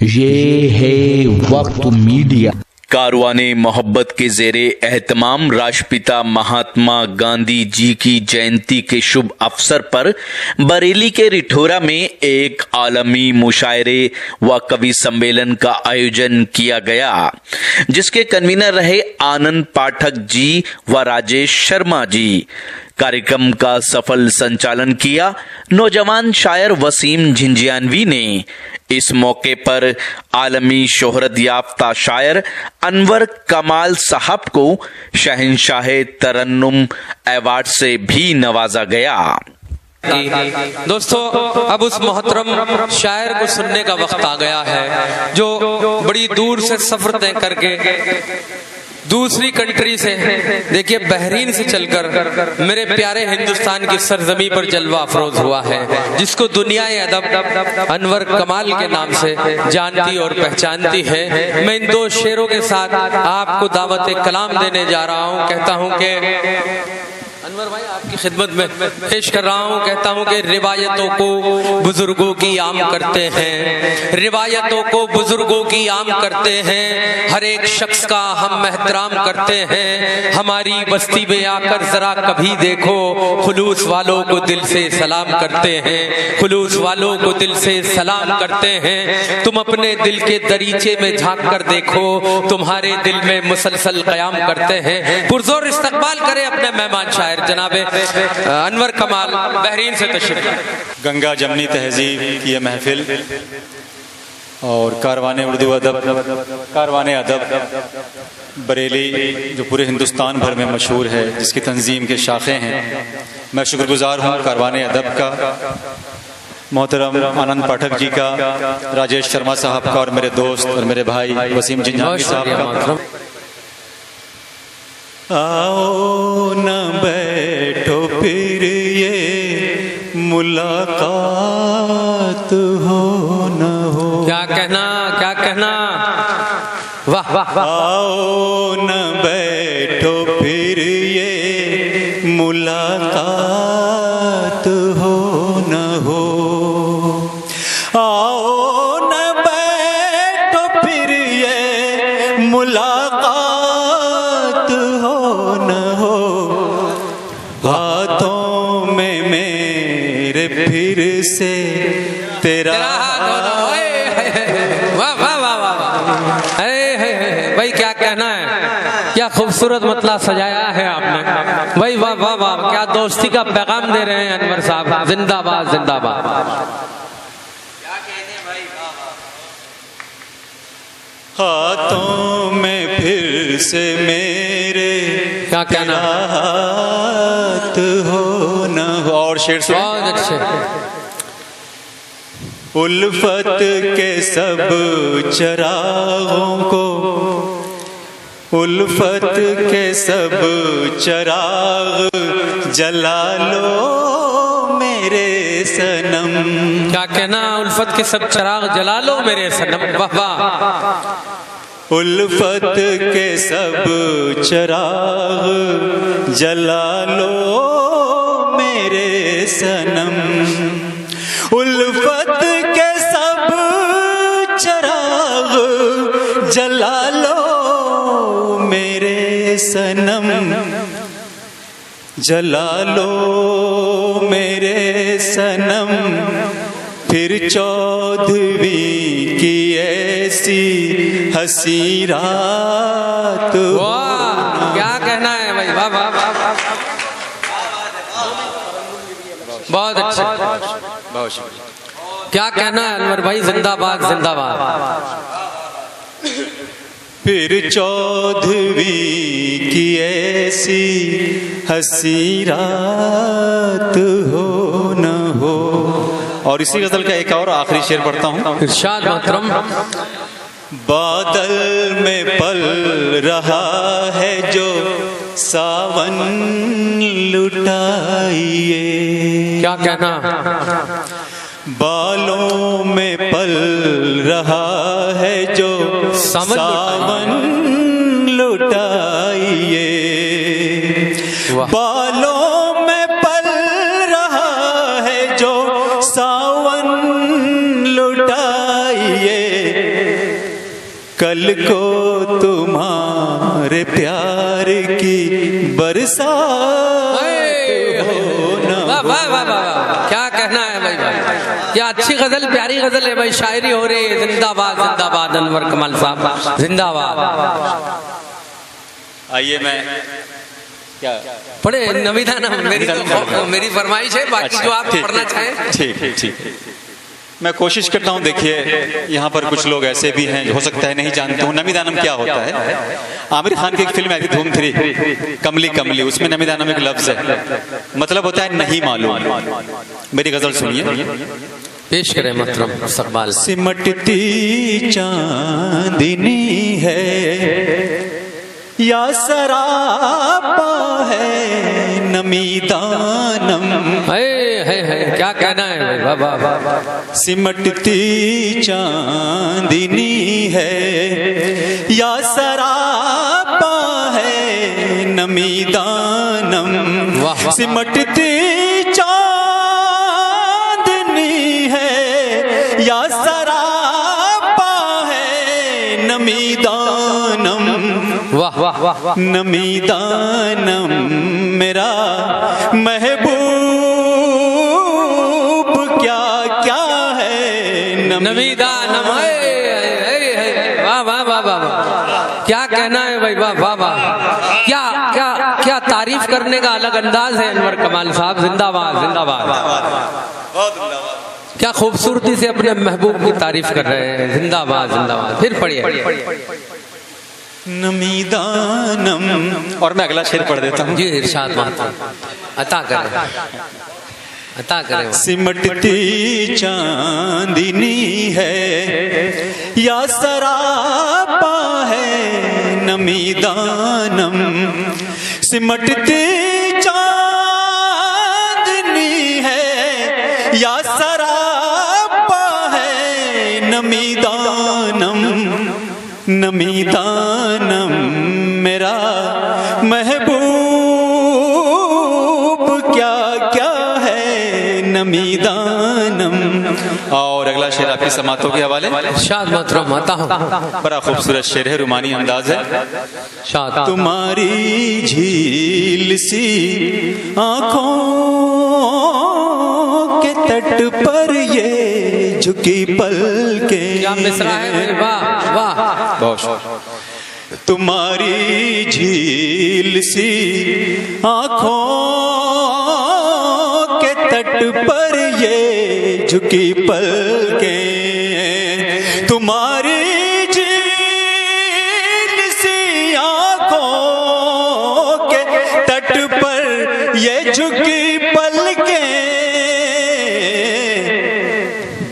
ये है वक्त मीडिया। कारवाने मोहब्बत के ज़ेरे एहतमाम राष्ट्रपिता महात्मा गांधी जी की जयंती के शुभ अवसर पर बरेली के रिठोरा में एक आलमी मुशायरे व कवि सम्मेलन का आयोजन किया गया, जिसके कन्वीनर रहे आनंद पाठक जी व राजेश शर्मा जी। कार्यक्रम का सफल संचालन किया नौजवान शायर वसीम झिंझियानवी ने। इस मौके पर आलमी शोहरत याफ्ता शायर अनवर कमाल साहब को शहंशाह तरन्नुम अवार्ड से भी नवाजा गया। दोस्तों, अब उस मोहतरम शायर को सुनने का वक्त आ गया है जो बड़ी दूर से सफर तय करके दूसरी कंट्री से, देखिए बहरीन से चलकर मेरे प्यारे हिंदुस्तान की सरजमी पर जलवा अफरोज हुआ है, जिसको दुनियाए अदब अनवर कमाल के नाम से जानती और पहचानती है। मैं इन दो शेरों के साथ आपको दावत कलाम देने जा रहा हूँ। कहता हूँ कि अनवर भाई आपकी खिदमत में पेश कर रहा हूँ। कहता हूँ कि रिवायतों को बुजुर्गों की आम करते हैं, रिवायतों को बुजुर्गों की आम करते हैं, हर एक शख्स का हम एहतराम करते हैं। हमारी बस्ती में आकर जरा कभी देखो, खुलूस वालों को दिल से सलाम करते हैं, खुलूस वालों को दिल से सलाम करते हैं। तुम अपने दिल के दरीचे में झांक कर देखो, तुम्हारे दिल में मुसलसल कयाम करते हैं। पुरजोर इस्तकबाल करें अपने मेहमान शायर जनाबे अनवर कमाल बहरीन से तशरीफ। गंगा जमनी तहजीब की यह महफिल और कारवाने उर्दू अदब, कारवाने अदब बरेली जो पूरे हिंदुस्तान भर में मशहूर है, जिसकी तंजीम के शाखे हैं, मैं शुक्रगुजार हूँ कारवाने अदब का, मोहतरम आनंद पाठक जी का, राजेश शर्मा साहब का और मेरे दोस्त और मेरे भाई वसीम झिंझियानवी साहब का। आओ न बैठो फिर ये मुलाकात हो न हो। क्या कहना, क्या कहना, वाह वाह वाह। आओ न बैठो फिर ये मुलाकात हो न हो। आओ न बैठो फिर ये मुलाकात फिर से तेरा वाह वाह वाह वाह। अरे भाई क्या कहना है, क्या खूबसूरत मतला सजाया है आपने भाई, वाह वाह वाह। क्या दोस्ती का पैगाम दे रहे हैं अनवर साहब, जिंदाबाद जिंदाबाद। हाथों में फिर से मेरे क्या कहना हाथ हो न हो। और शेर सुन। बहुत अच्छे। उल्फत के सब चरागों को, उल्फत के सब चराग जला लो मेरे सनम। क्या कहना, उल्फत के सब चराग जला लो मेरे सनम। वाह वाह। उल्फत के सब चराग जला लो मेरे सनम। उल्फत के सब चराग जला लो मेरे सनम, जला लो मेरे सनम। फिर चौदहवीं की ऐसी हंसी रात। वाह, क्या कहना है भाई, वाह वाह वाह। बहुत अच्छे, बहुत शुक्रिया। क्या कहना है अनवर भाई, जिंदाबाद जिंदाबाद। फिर चौदहवीं की ऐसी हंसी रात हो न हो। और इसी गजल का एक और आखिरी शेर पढ़ता हूँ। इरशाद मोहतरम। बादल में पल रहा है जो सावन लुटाइए। क्या कहना, बालों में पल रहा है जो सावन लुटाइए। बालों में पल रहा है जो सावन लुटाइए। कल को तुम्हारे प्यार की बरसात हो न वाह वाह वाह वाह, क्या कहना है भाई भाई, क्या अच्छी गजल, प्यारी गजल है भाई, शायरी हो रही है। जिंदाबाद जिंदाबाद अनवर कमाल साहब, जिंदाबाद। आइए मैं क्या पढ़े नवीदा नाम, मेरी फरमाइश है, बाकी जो आप पढ़ना चाहें। ठीक ठीक। मैं कोशिश करता हूँ, देखिए यहाँ पर कुछ लोग ऐसे भी हैं, हो सकता है नहीं जानते हूँ नमीदानम क्या होता है। आमिर खान की एक फिल्म आई थी धूम 3, कमली कमली, उसमें नमीदानम एक लफ्ज है, मतलब होता है नहीं मालूम। मेरी गजल सुनिए, पेश करें मोहतरम इस्तकबाल। सिमटती चांदनी है या सरापा है नमीदानम, है क्या कहना है भाई, वाह वाह वाह। सिमटती चांदनी है या सरापा है नमीदानम, सिमटती चांदनी है या सरापा है नमीदानम, वाह वाह वाह, नमीदानम मेरा महबूब क्या क्या है नमीदानम, वाह वाह वाह वाह, क्या कहना है भाई, वाह वाह वाह, क्या क्या क्या तारीफ करने का अलग अंदाज है अनवर कमाल साहब, जिंदाबाद जिंदाबाद। क्या खूबसूरती से अपने महबूब की तारीफ कर रहे हैं, जिंदाबाद जिंदाबाद। फिर पढ़िए। नमीदानम, और मैं अगला शेर पढ़ देता हूँ। जी इरशाद मोहतरम, अता करें अता करें। सिमटती चांदनी है या सरापा है नमीदानम, सिमटती चांदनी है या सरापा है नमीदानम, नमीदानम मेरा महबूब क्या क्या है नमीदानम। और अगला शेर आपकी समातों के हवाले। शाद मोहतरम आता हूँ। बड़ा खूबसूरत शेर है, रूमानी अंदाज है। शाद। तुम्हारी झील सी आंखों के तट पर ये झुकी पलके, क्या मिसरा है, वाह वाह। तुम्हारी झील सी आंखों के तट पर ये झुकी पलके, तुम्हारी झील सी आंखों के तट पर ये झुकी पलके,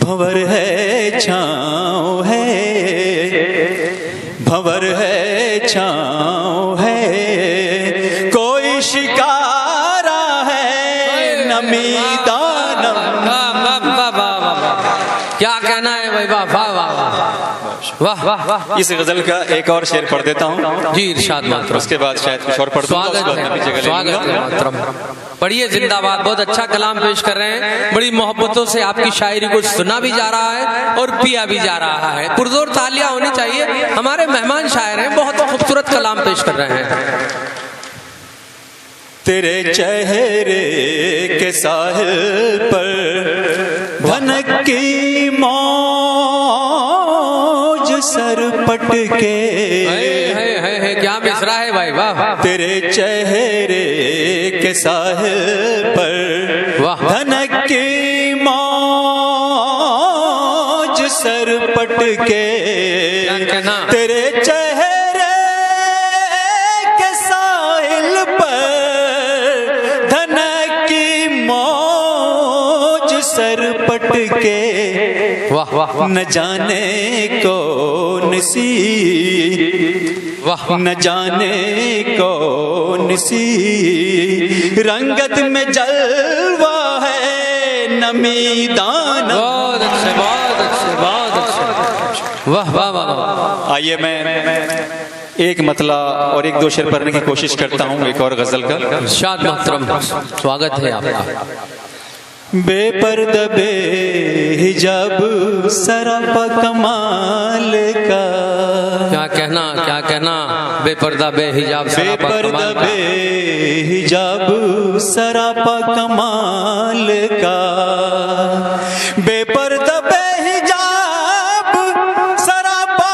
भंवर है छाँव है, भंवर है छाँव है, कोई शिकारा है नमीदानम। क्या कहना है भाई, वाह वाह वाह वाह वाह वाह। इस गजल का एक और शेर पढ़ देता हूँ जी इरशाद मोहतरम। उसके बाद शायद कुछ और पढ़ दूंगा, उसके बाद मैं भी जगह ले स्वागत है लूंगा। मोहतरम, पढ़िए जिंदाबाद। बहुत अच्छा कलाम पेश कर रहे हैं, बड़ी मोहब्बतों से आपकी शायरी को सुना भी जा रहा है और पिया भी जा रहा है। पुरजोर तालियां होनी चाहिए, हमारे मेहमान शायर हैं, बहुत खूबसूरत कलाम पेश कर रहे हैं। तेरे चेहरे के साहिल पर धनक की मौज सर पटके, क्या मिसरा है भाई, वाह। तेरे चेहरे के साहिल पर धनक की मौज सर पटके, तेरे चेहरे के साहिल पर धनक की मौज सर पटके, वाह वाह न जाने कौन सी, न जाने कौन सी रंगत में जलवा है नमीदानम। बहुत अच्छे बहुत अच्छे बहुत अच्छे, वाह वाह वाह। आइए मैं एक मतला और एक दो शेर पढ़ने की कोशिश करता हूँ, एक और गजल का। इरशाद मोहतरम, स्वागत है आपका। बेपर्दा बेहिजाब सरापा कमाल का। क्या कहना बेपर्दा बेहिजाब सरापा बेपर्दा बेहिजाब सरापा कमाल का। बेपर्दा बेहिजाब सरापा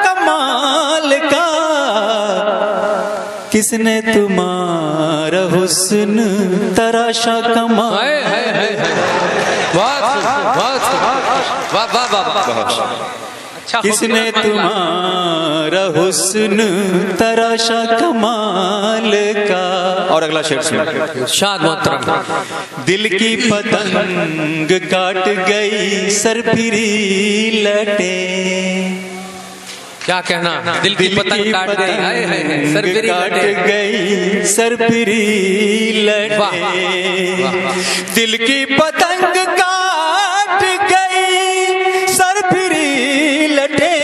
कमाल का। किसने तुम्हारा हुस्न तराशा कमाल। किसने तुम्हारा हुस्न तराशा कमाल का। और अगला शेर सुनो। शाद मोहतरम। दिल की पतंग काट गई सरफिरी लटे। क्या कहना दिल की पतंग काट गई, हाय हाय सरफिरी काट लटे। गई सरफिरी लटे। दिल की पतंग काट गई सरफिरी लटे।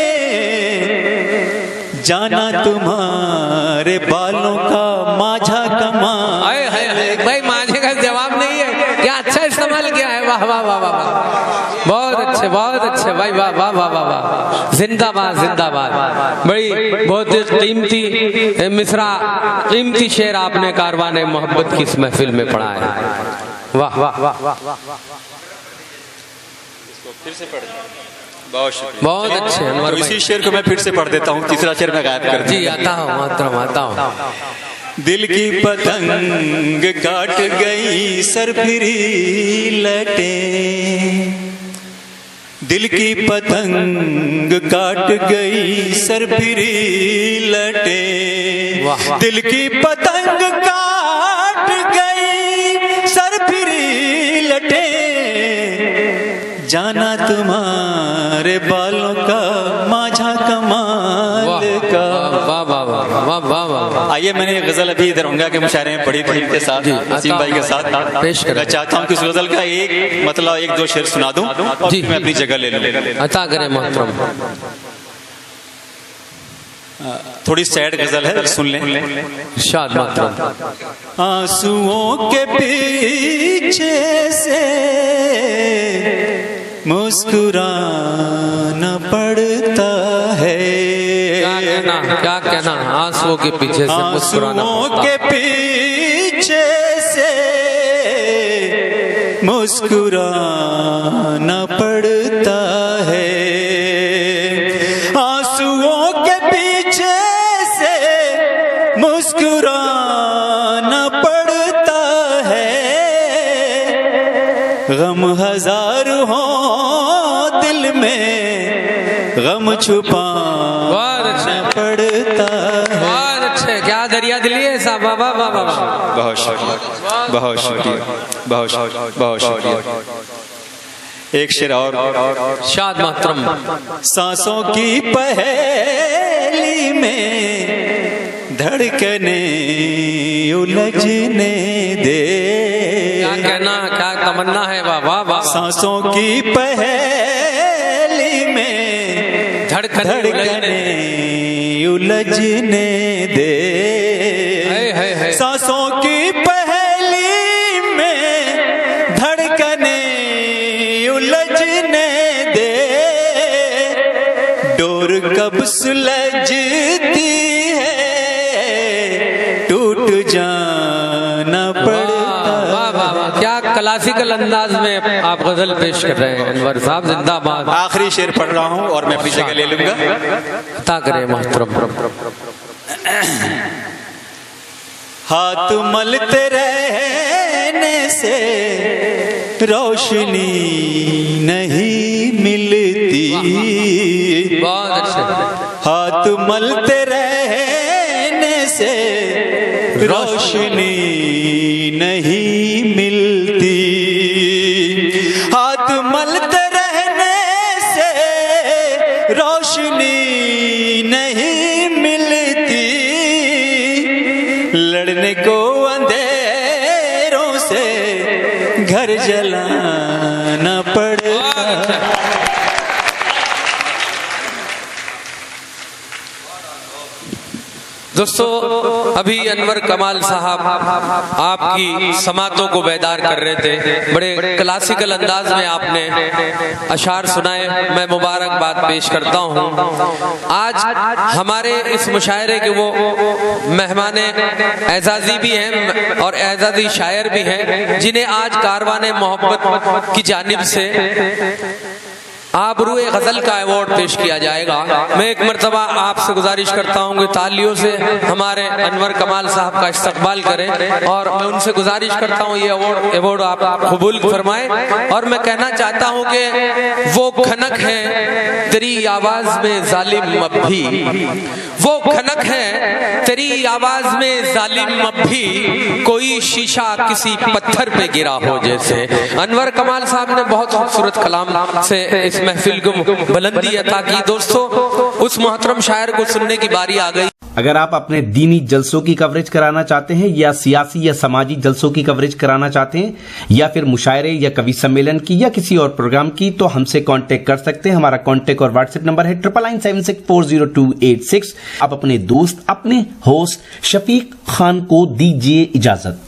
जाना तुम्हारे बालों का माझा कमाल। हाय हाय हाय भाई, माझे का जवाब नहीं है, क्या अच्छा इस्तेमाल किया है। वाह वाह वाह वाह, बहुत अच्छे भाई, वाह वाह वाह वाह वाह, जिंदाबाद जिंदाबाद। बड़ी बहुत कीमती मिसरा, कीमती शेर आपने कारवाने मोहब्बत की इस महफिल में पढ़ा है। वाह वाह वाह वाह, फिर से पढ़। बहुत अच्छे अनवर इसी भाई। शेर को मैं फिर से पढ़ देता हूँ, तीसरा शेर मैं गायब कर जी आता हूँ मोहतरम, आता हूँ। दिल की पतंग काट गई सरफिरी लटे। दिल की पतंग काट गई सरफिरी लटे। दिल की पतंग काट गई सरफिरी लटे। जाना तुम्हारे बालों का माझा कमाल का। वाह वाह वाह वाह वाह। आइए, मैंने ये गजल अभी दरभंगा के मुशायरे में पढ़ी थी इनके साथ, नसीम भाई के साथ पेश करें। मैं चाहता हूँ कि उस गजल का एक मतलब एक दो शेर सुना दूं और जी। मैं अपनी जगह ले लूं। अता करें मोहतरम। थोड़ी सैड गजल है, सुन लें। शाद मोहतरम। आंसुओं के पीछे से मुस्कुराना पड़ता है। क्या कहना आंसुओं के पीछे से मुस्कुराना आंसुओं के पीछे से मुस्कुराना पड़ता है। आंसुओं के पीछे से मुस्कुराना पड़ता है। गम हजार हो दिल में गम छुपाना पड़ता है। बहुत अच्छे, क्या दरिया दिली है साहब। वाह वाह वाह वाह, बहुत शुक्रिया, बहुत शुक्रिया, बहुत शुक्रिया। एक शेर और। शाद मोहतरम। सांसों की पहेली में धड़कने उलझने दे। क्या कहना, क्या तमन्ना है। वाह वाह वाह। सांसों की पहेली में धड़कने उलझने दे। सांसों की पहेली में धड़कने उलझने दे। डोर कब सुलझती है टूट जाना पड़ता। वाह वाह वाह, क्या क्लासिकल अंदाज में आप गजल पेश कर रहे हैं अनवर साहब, जिंदाबाद। आखिरी शेर पढ़ रहा हूँ और मैं अपनी जगह ले लूंगा। अता करें मोहतरम। हाथ मलते रहने से रोशनी नहीं मिलती। बहुत अच्छे। हाथ मलते रहने से रोशनी नहीं मिलती। हाथ मलते रहने से रोशनी नहीं मिलती। लड़ने को अंधेरों से घर जलाना पड़ता। दोस्तों अभी अनवर कमाल साहब आपकी समातों को बेदार कर रहे थे, बड़े क्लासिकल अंदाज में आपने अशार सुनाए, मैं मुबारकबाद पेश करता हूँ। आज हमारे इस मुशायरे के वो मेहमान एजाजी भी हैं और एजाजी शायर भी हैं, जिन्हें आज कारवाने मोहब्बत की जानिब से आबरूए गजल का अवार्ड पेश किया जाएगा। मैं एक मर्तबा आपसे गुजारिश करता हूँ कि तालियों से हमारे अनवर कमाल साहब का इस्तकबाल करें और मैं उनसे गुजारिश करता हूँ ये अवार्ड आप कबूल फरमाएं। और मैं कहना चाहता हूँ कि वो खनक है तेरी आवाज में जालिम मब्भी, वो खनक है तेरी आवाज में जालिम मब्भी, कोई शीशा किसी पत्थर पे गिरा हो जैसे। अनवर कमाल साहब ने बहुत खूबसूरत कलाम से इस महफिल को बुलंदी अता की। दोस्तों, उस मोहतरम शायर को सुनने की बारी आ गई। अगर आप अपने दीनी जलसों की कवरेज कराना चाहते हैं या सियासी या समाजी जलसों की कवरेज कराना चाहते हैं या फिर मुशायरे या कवि सम्मेलन की या किसी और प्रोग्राम की, तो हमसे कांटेक्ट कर सकते हैं। हमारा कांटेक्ट और व्हाट्सएप नंबर है 9976400286। आप अपने दोस्त, अपने होस्ट शफीक खान को दीजिए इजाजत।